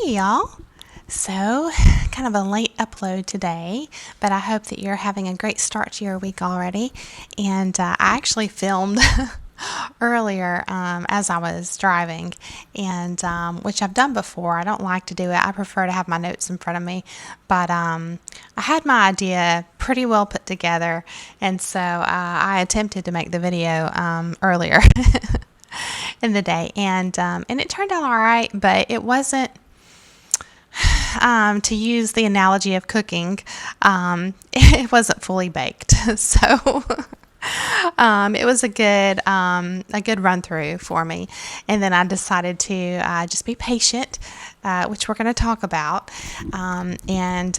Hey y'all. So, kind of a late upload today, but I hope that you're having a great start to your week already. And I actually filmed earlier as I was driving, and which I've done before. I don't like to do it. I prefer to have my notes in front of me, but I had my idea pretty well put together, and so I attempted to make the video earlier in the day, and it turned out all right, but it wasn't. To use the analogy of cooking, it wasn't fully baked. So it was a good run through for me. And then I decided to just be patient, which we're going to talk about, and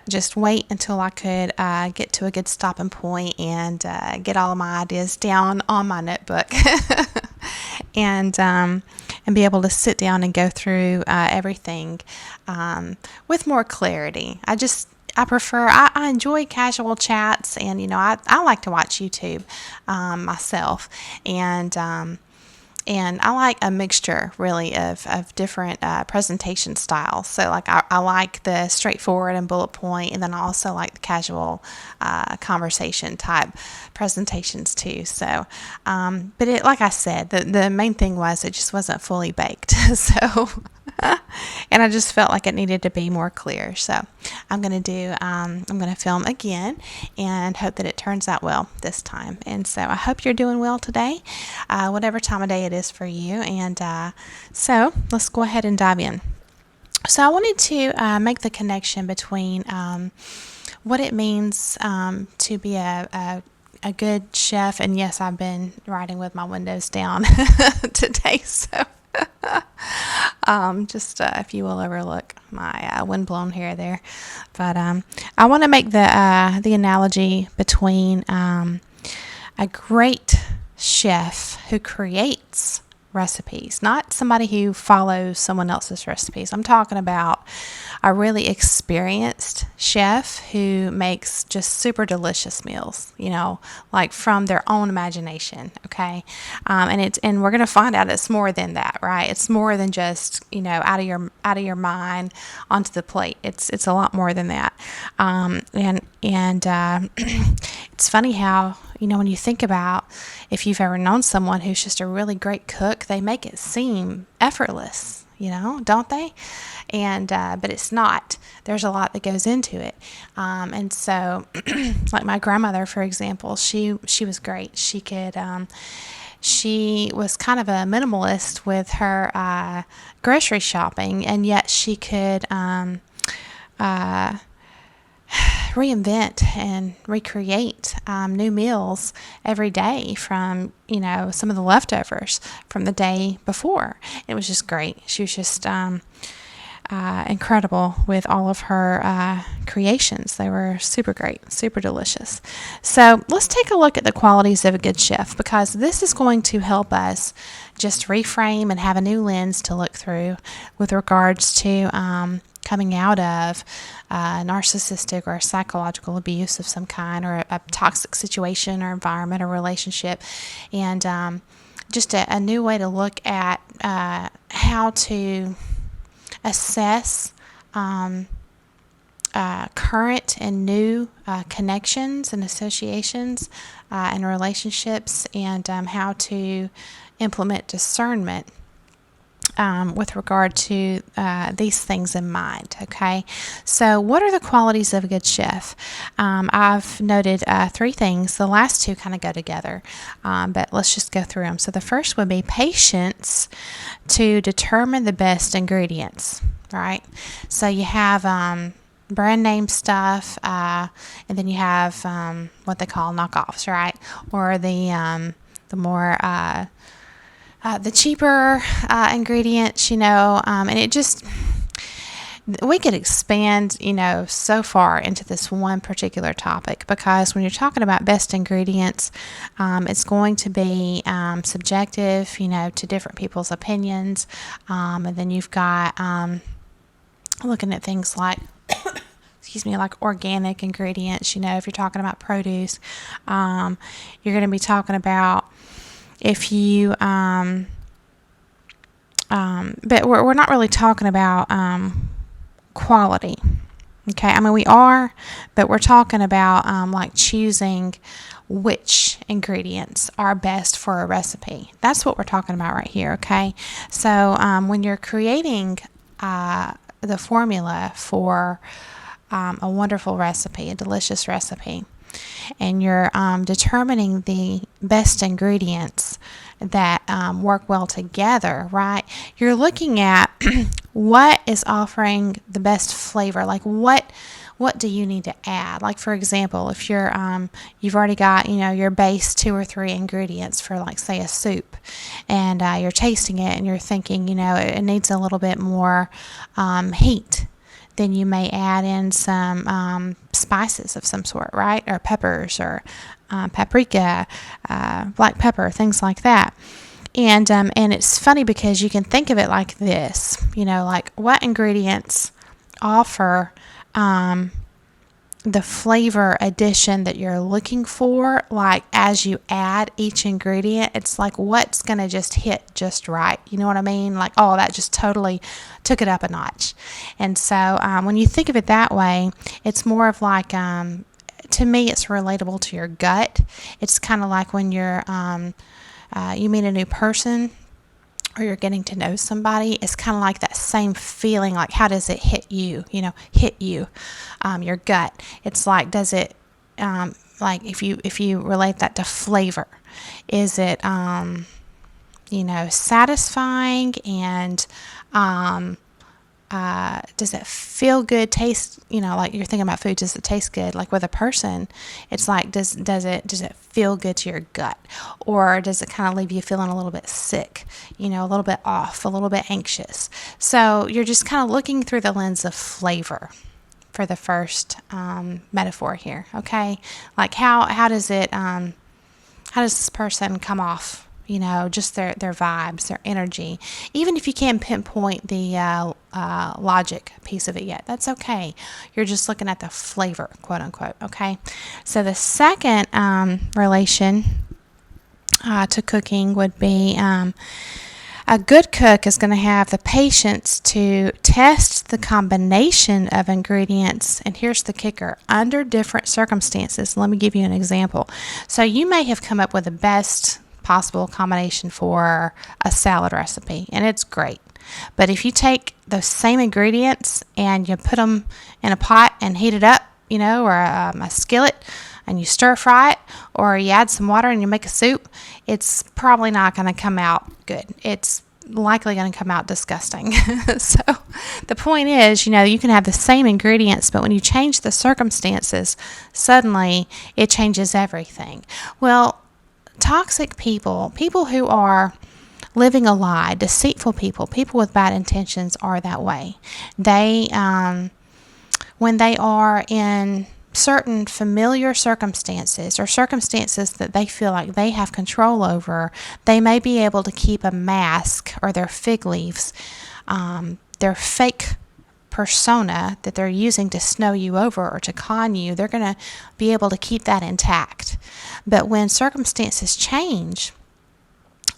just wait until I could get to a good stopping point and get all of my ideas down on my notebook. And be able to sit down and go through everything with more clarity. I enjoy casual chats, and I like to watch YouTube myself, and I like a mixture really of different presentation styles. So like I like the straightforward and bullet point, and then I also like the casual conversation type presentations too. So but it, like I said, the main thing was it just wasn't fully baked. So and I just felt like it needed to be more clear. So I'm going to film again and hope that it turns out well this time. And so I hope you're doing well today, whatever time of day it is for you. And so let's go ahead and dive in. So I wanted to make the connection between what it means to be a good chef. And yes, I've been writing with my windows down today. So just if you will overlook my windblown hair there, but I want to make the analogy between a great chef who creates recipes, not somebody who follows someone else's recipes. I'm talking about a really experienced chef who makes just super delicious meals, like from their own imagination. Okay. And we're going to find out it's more than that, right? It's more than just, out of your mind onto the plate. It's a lot more than that. And it's funny how, when you think about if you've ever known someone who's just a really great cook, they make it seem effortless, don't they? And but it's not. There's a lot that goes into it. And so, like my grandmother, for example, she was great. She was kind of a minimalist with her grocery shopping, and yet she could reinvent and recreate new meals every day from some of the leftovers from the day before. It was just great. She was just incredible with all of her creations. They were super great, super delicious. So let's take a look at the qualities of a good chef, because this is going to help us just reframe and have a new lens to look through with regards to coming out of narcissistic or psychological abuse of some kind, or a toxic situation or environment or relationship, and just a new way to look at how to assess current and new connections and associations and relationships, and how to implement discernment with regard to these things in mind. Okay, so what are the qualities of a good chef? I've noted 3 things. The last 2 kind of go together, but let's just go through them. So the first would be patience to determine the best ingredients. Right, so you have brand name stuff, and then you have what they call knockoffs, right, or the more the cheaper ingredients, and it just, we could expand, so far into this one particular topic, because when you're talking about best ingredients, it's going to be subjective, to different people's opinions, and then you've got looking at things like like organic ingredients. If you're talking about produce, you're going to be talking about if you But we're not really talking about quality. Okay, I mean, we are, but we're talking about like choosing which ingredients are best for a recipe. That's what we're talking about right here, okay? So when you're creating the formula for a wonderful recipe, a delicious recipe, and you're determining the best ingredients that work well together, right? You're looking at what is offering the best flavor, like what do you need to add? Like, for example, if you're you've already got, your base 2 or 3 ingredients for, like, say, a soup, and you're tasting it and you're thinking, it needs a little bit more heat, then you may add in some spices of some sort, right? Or peppers, or paprika, black pepper, things like that. And it's funny because you can think of it like this, like what ingredients offer the flavor addition that you're looking for. Like, as you add each ingredient, it's like what's going to just hit just right. You know what I mean? Like, oh, that just totally took it up a notch. And so when you think of it that way, it's more of like, to me, it's relatable to your gut. It's kind of like when you meet a new person, or you're getting to know somebody. It's kind of like that same feeling, like how does it hit you, your gut. It's like, does it, like if you relate that to flavor, is it, satisfying, and does it feel good, taste, like you're thinking about food, does it taste good? Like with a person, it's like, does it feel good to your gut, or does it kind of leave you feeling a little bit sick, a little bit off, a little bit anxious? So you're just kind of looking through the lens of flavor for the first metaphor here, okay? Like how does this person come off? Just their vibes, their energy. Even if you can't pinpoint the logic piece of it yet, that's okay. You're just looking at the flavor, quote unquote, okay? So the second relation to cooking would be a good cook is going to have the patience to test the combination of ingredients, and here's the kicker, under different circumstances. Let me give you an example. So you may have come up with the best possible combination for a salad recipe, and it's great. But if you take those same ingredients and you put them in a pot and heat it up, or a skillet, and you stir fry it, or you add some water and you make a soup, it's probably not going to come out good. It's likely going to come out disgusting. So the point is, you can have the same ingredients, but when you change the circumstances, suddenly it changes everything. Well, toxic people who are living a lie, deceitful people with bad intentions are that way. They, when they are in certain familiar circumstances, or circumstances that they feel like they have control over, they may be able to keep a mask, or their fig leaves, their fake persona that they're using to snow you over or to con you. They're going to be able to keep that intact. But when circumstances change,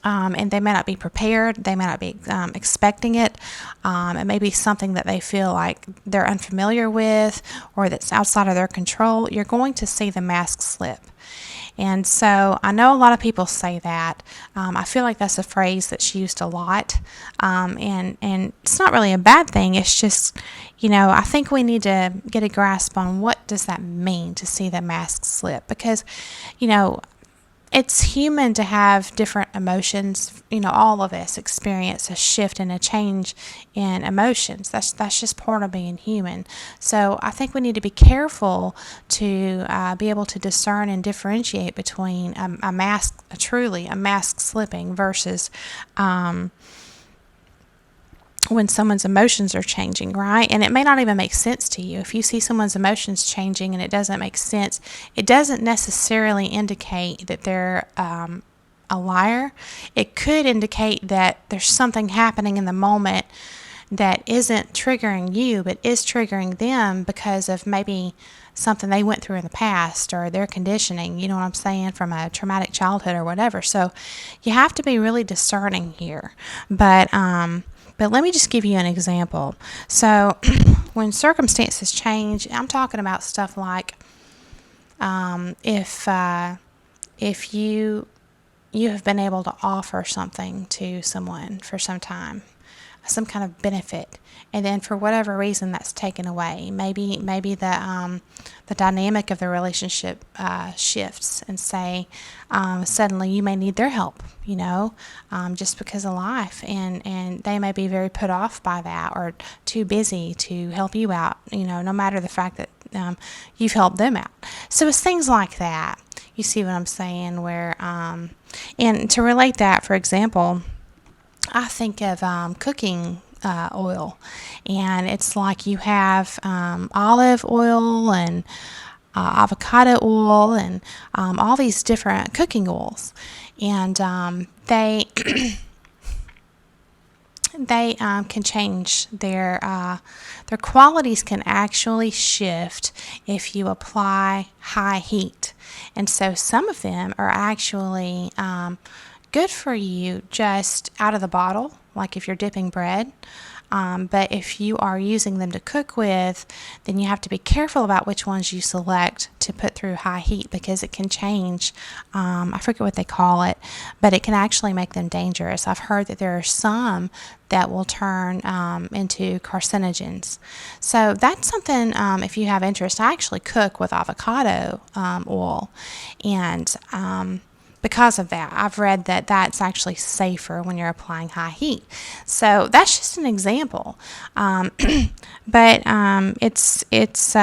and they may not be prepared, they may not be expecting it, it may be something that they feel like they're unfamiliar with, or that's outside of their control, you're going to see the mask slip. And so I know a lot of people say that. I feel like that's a phrase that's used a lot, and it's not really a bad thing. It's just, I think we need to get a grasp on what does that mean to see the mask slip, because, it's human to have different emotions. All of us experience a shift and a change in emotions. That's just part of being human. So I think we need to be careful to be able to discern and differentiate between a mask slipping, versus when someone's emotions are changing, right? And it may not even make sense to you. If you see someone's emotions changing and it doesn't make sense, it doesn't necessarily indicate that they're a liar. It could indicate that there's something happening in the moment that isn't triggering you, but is triggering them because of maybe something they went through in the past or their conditioning, you know what I'm saying, from a traumatic childhood or whatever. So you have to be really discerning here. But let me just give you an example. So when circumstances change, I'm talking about stuff like if you have been able to offer something to someone for some time, some kind of benefit, and then for whatever reason that's taken away. Maybe the dynamic of the relationship shifts, and say suddenly you may need their help, just because of life, and they may be very put off by that or too busy to help you out, no matter the fact that you've helped them out. So it's things like that. You see what I'm saying? Where and to relate that, for example, I think of cooking oil, and it's like you have olive oil and avocado oil and all these different cooking oils, and they can change their qualities can actually shift if you apply high heat, and so some of them are actually good for you just out of the bottle, like if you're dipping bread. But if you are using them to cook with, then you have to be careful about which ones you select to put through high heat, because it can change. I forget what they call it, but it can actually make them dangerous. I've heard that there are some that will turn into carcinogens. So that's something, if you have interest, I actually cook with avocado oil, and because of that, I've read that that's actually safer when you're applying high heat. So that's just an example. But it's it's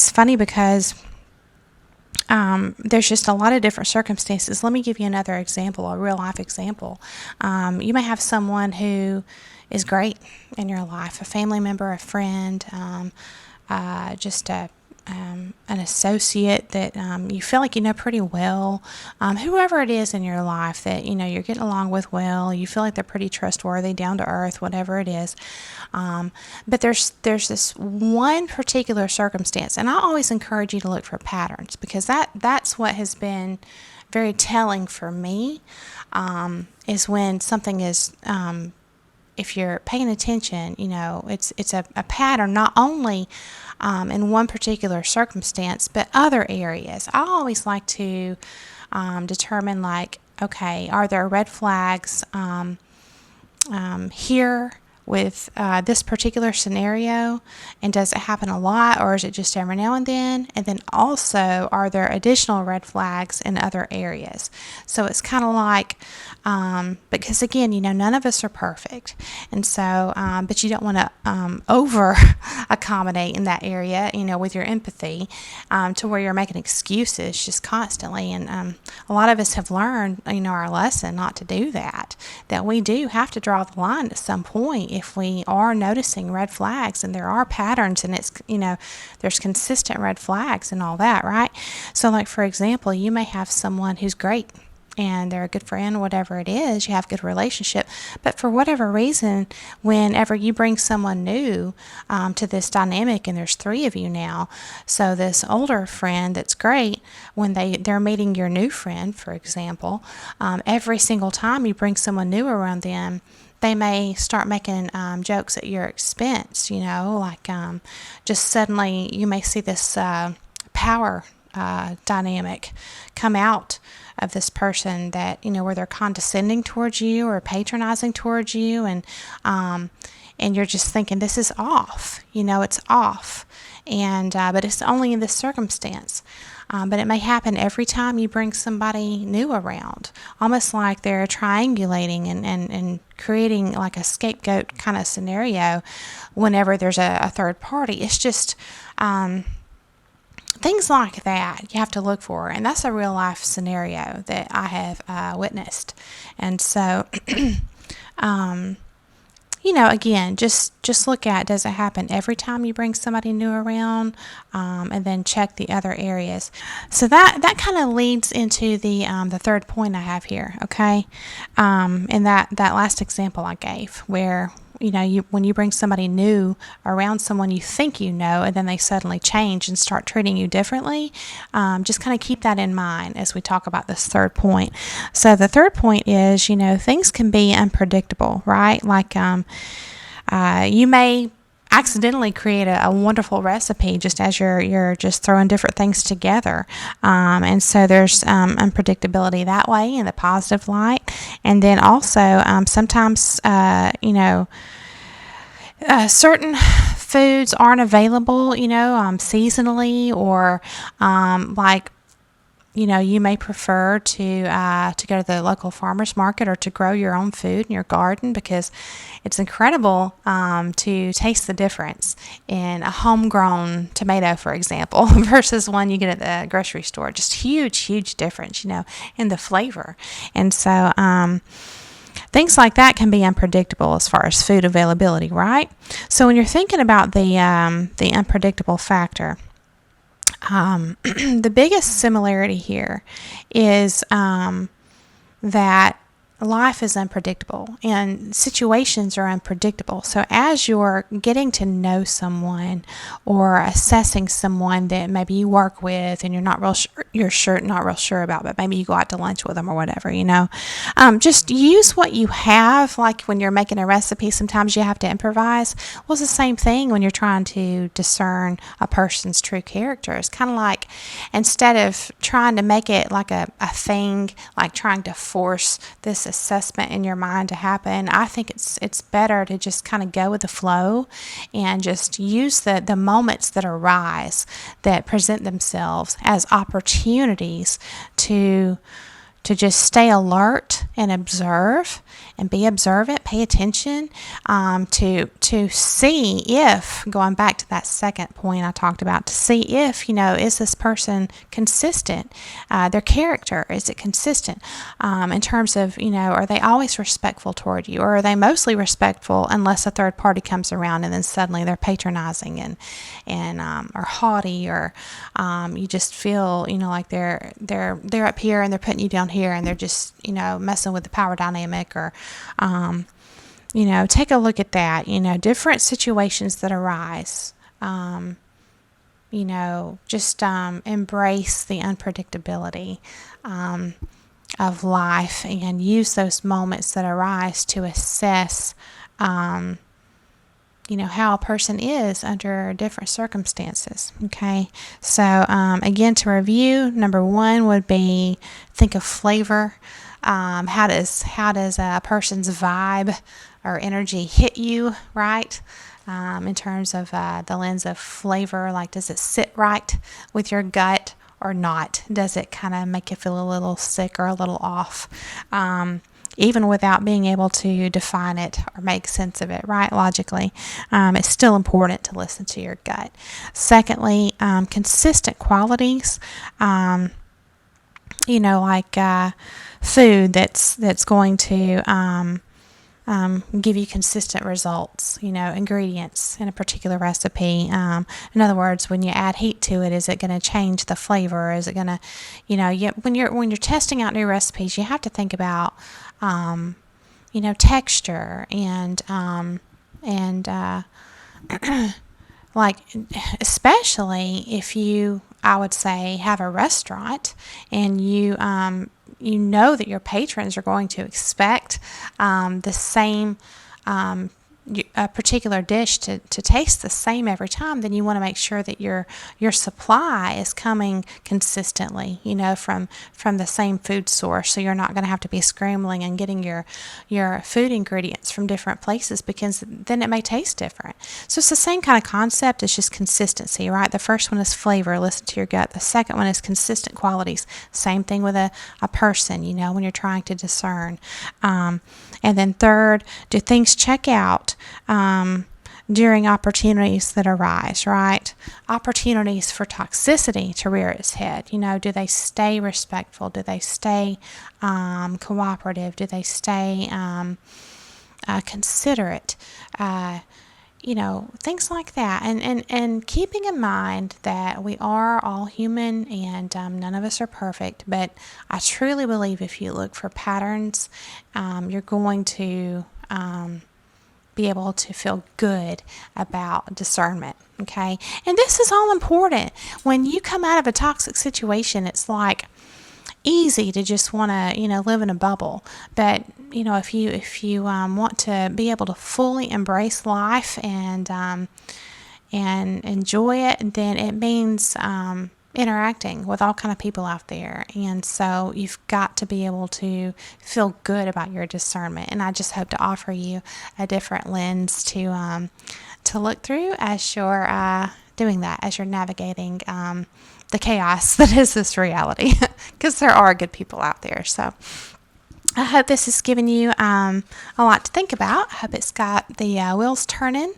funny because there's just a lot of different circumstances. Let me give you another example, a real life example. You may have someone who is great in your life, a family member, a friend, just an associate that you feel like you know pretty well, whoever it is in your life that you're getting along with well, you feel like they're pretty trustworthy, down to earth, whatever it is. But there's this one particular circumstance, and I always encourage you to look for patterns, because that's what has been very telling for me, is when something is if you're paying attention, it's a pattern, not only in one particular circumstance, but other areas. I always like to determine, like, okay, are there red flags here with this particular scenario, and does it happen a lot, or is it just every now and then? And then also, are there additional red flags in other areas? So it's kind of like, because again, none of us are perfect, and so but you don't want to over accommodate in that area, with your empathy, to where you're making excuses just constantly. And a lot of us have learned, our lesson not to do that we do have to draw the line at some point if we are noticing red flags, and there are patterns, and it's there's consistent red flags and all that, right? So, like, for example, you may have someone who's great and they're a good friend, whatever it is, you have a good relationship, but for whatever reason, whenever you bring someone new to this dynamic, and there's three of you now, so this older friend that's great, when they're meeting your new friend, for example, every single time you bring someone new around them, they may start making jokes at your expense, like just suddenly you may see this power dynamic come out of this person, that where they're condescending towards you or patronizing towards you, and you're just thinking, this is off, it's off, and but it's only in this circumstance. But it may happen every time you bring somebody new around, almost like they're triangulating and creating like a scapegoat kind of scenario whenever there's a third party. It's just things like that you have to look for, and that's a real life scenario that I have witnessed. And so again, just look at, does it happen every time you bring somebody new around, and then check the other areas. So that kind of leads into the third point I have here. Okay, in that last example I gave, where when you bring somebody new around someone you think you know, and then they suddenly change and start treating you differently, just kind of keep that in mind as we talk about this third point. So the third point is, things can be unpredictable, right? Like you may accidentally create a wonderful recipe just as you're just throwing different things together, and so there's unpredictability that way in the positive light. And then also sometimes certain foods aren't available seasonally, or like you may prefer to go to the local farmer's market, or to grow your own food in your garden, because it's incredible to taste the difference in a homegrown tomato, for example, versus one you get at the grocery store. Just huge difference, in the flavor. And so things like that can be unpredictable as far as food availability, right? So when you're thinking about the unpredictable factor, the biggest similarity here is that life is unpredictable and situations are unpredictable. So as you're getting to know someone or assessing someone that maybe you work with and you're not real sure about, but maybe you go out to lunch with them or whatever, just use what you have. Like when you're making a recipe, sometimes you have to improvise. Well, it's the same thing when you're trying to discern a person's true character. It's kind of like, instead of trying to make it like a thing, like trying to force this assessment in your mind to happen, I think it's better to just kind of go with the flow and just use the moments that arise, that present themselves as opportunities to just stay alert and observe and be observant, pay attention, to see if, going back to that second point I talked about, to see if, is this person consistent? Their character, is it consistent in terms of, are they always respectful toward you, or are they mostly respectful unless a third party comes around and then suddenly they're patronizing and or haughty, or you just feel, like they're up here and they're putting you down here, and they're just, messing with the power dynamic, or take a look at that. Different situations that arise, just embrace the unpredictability of life, and use those moments that arise to assess how a person is under different circumstances. Okay, so again, to review, number one would be, think of flavor. How does a person's vibe or energy hit you, right? In terms of the lens of flavor, like, does it sit right with your gut or not? Does it kind of make you feel a little sick or a little off? Even without being able to define it or make sense of it, right, logically, it's still important to listen to your gut. Secondly, consistent qualities, like food that's going to give you consistent results, ingredients in a particular recipe. In other words, when you add heat to it, is it going to change the flavor? Is it going to, when you're testing out new recipes, you have to think about, texture and like, especially if you, I would say, have a restaurant and you that your patrons are going to expect the same a particular dish to taste the same every time, then you want to make sure that your supply is coming consistently, from the same food source. So you're not going to have to be scrambling and getting your food ingredients from different places, because then it may taste different. So it's the same kind of concept. It's just consistency, right? The first one is flavor, listen to your gut. The second one is consistent qualities. Same thing with a person, when you're trying to discern. And then third, do things check out during opportunities that arise, right? Opportunities for toxicity to rear its head. Do they stay respectful? Do they stay cooperative? Do they stay considerate, things like that. And keeping in mind that we are all human and none of us are perfect, but I truly believe if you look for patterns, you're going to be able to feel good about discernment. Okay. And this is all important. When you come out of a toxic situation, it's like easy to just want to live in a bubble, but if you want to be able to fully embrace life and enjoy it, then it means interacting with all kind of people out there. And so you've got to be able to feel good about your discernment, and I just hope to offer you a different lens to look through as you're doing that, as you're navigating the chaos that is this reality, because there are good people out there. So I hope this has given you a lot to think about. I hope it's got the wheels turning,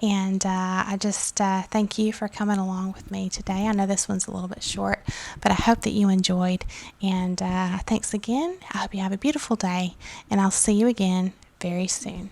and I just thank you for coming along with me today. I know this one's a little bit short, but I hope that you enjoyed, and thanks again. I hope you have a beautiful day, and I'll see you again very soon.